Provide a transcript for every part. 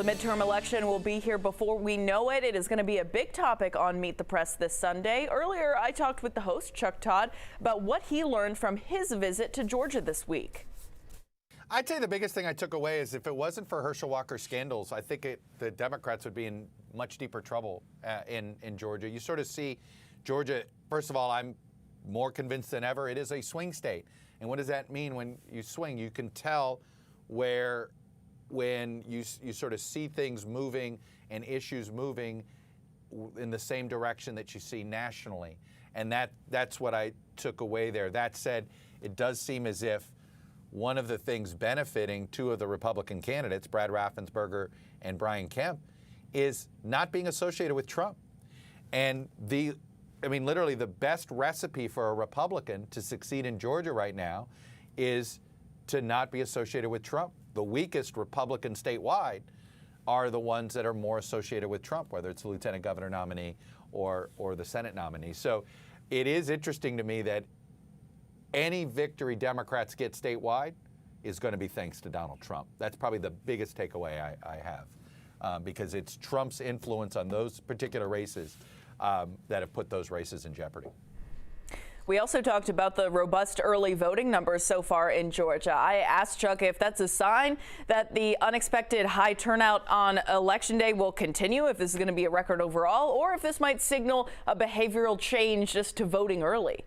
The midterm election will be here before we know it. It is going to be a big topic on Meet the Press this Sunday. Earlier, I talked with the host, Todd, about what he learned from his visit to Georgia this week. I'd say the biggest thing I took away is if it wasn't for Herschel Walker's scandals, I think the Democrats would be in much deeper trouble in Georgia. You sort of see Georgia, first of all, I'm more convinced than ever, it is a swing state. And what does that mean when you swing? You can tell when you sort of see things moving and issues moving in the same direction that you see nationally. And that's what I took away there. That said, it does seem as if one of the things benefiting two of the Republican candidates, Brad Raffensperger and Brian Kemp, is not being associated with Trump. And literally the best recipe for a Republican to succeed in Georgia right now is to not be associated with Trump. The weakest Republican statewide are the ones that are more associated with Trump, whether it's the lieutenant governor nominee or the Senate nominee. So it is interesting to me that any victory Democrats get statewide is going to be thanks to Donald Trump. That's probably the biggest takeaway I have, because it's Trump's influence on those particular races that have put those races in jeopardy. We also talked about the robust early voting numbers so far in Georgia. I asked Chuck if that's a sign that the unexpected high turnout on Election Day will continue, if this is going to be a record overall, or if this might signal a behavioral change just to voting early.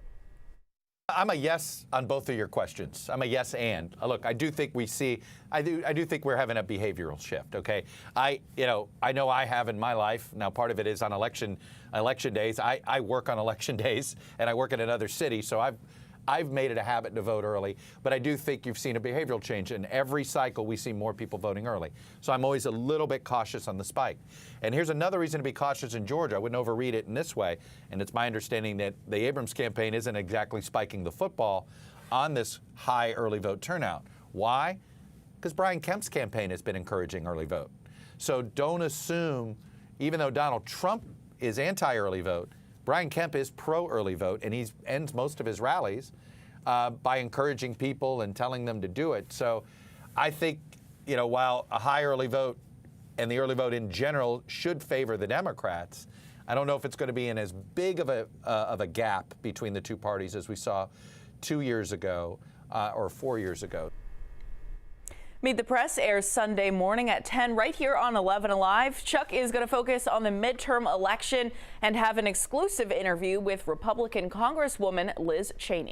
I'm a yes on both of your questions. I'm a yes and. Look, I do think I do think we're having a behavioral shift, okay? I know I have in my life. Now, part of it is on election days. I work on election days, and I work in another city, so I've made it a habit to vote early. But I do think you've seen a behavioral change. In every cycle, we see more people voting early. So I'm always a little bit cautious on the spike. And here's another reason to be cautious in Georgia. I wouldn't overread it in this way. And it's my understanding that the Abrams campaign isn't exactly spiking the football on this high early vote turnout. Why? Because Brian Kemp's campaign has been encouraging early vote. So don't assume, even though Donald Trump is anti-early vote, Brian Kemp is pro-early vote, and he ends most of his rallies by encouraging people and telling them to do it. So I think, while a high early vote and the early vote in general should favor the Democrats, I don't know if it's going to be in as big of a gap between the two parties as we saw 2 years ago or 4 years ago. Meet the Press airs Sunday morning at 10 right here on 11 Alive. Chuck is going to focus on the midterm election and have an exclusive interview with Republican Congresswoman Liz Cheney.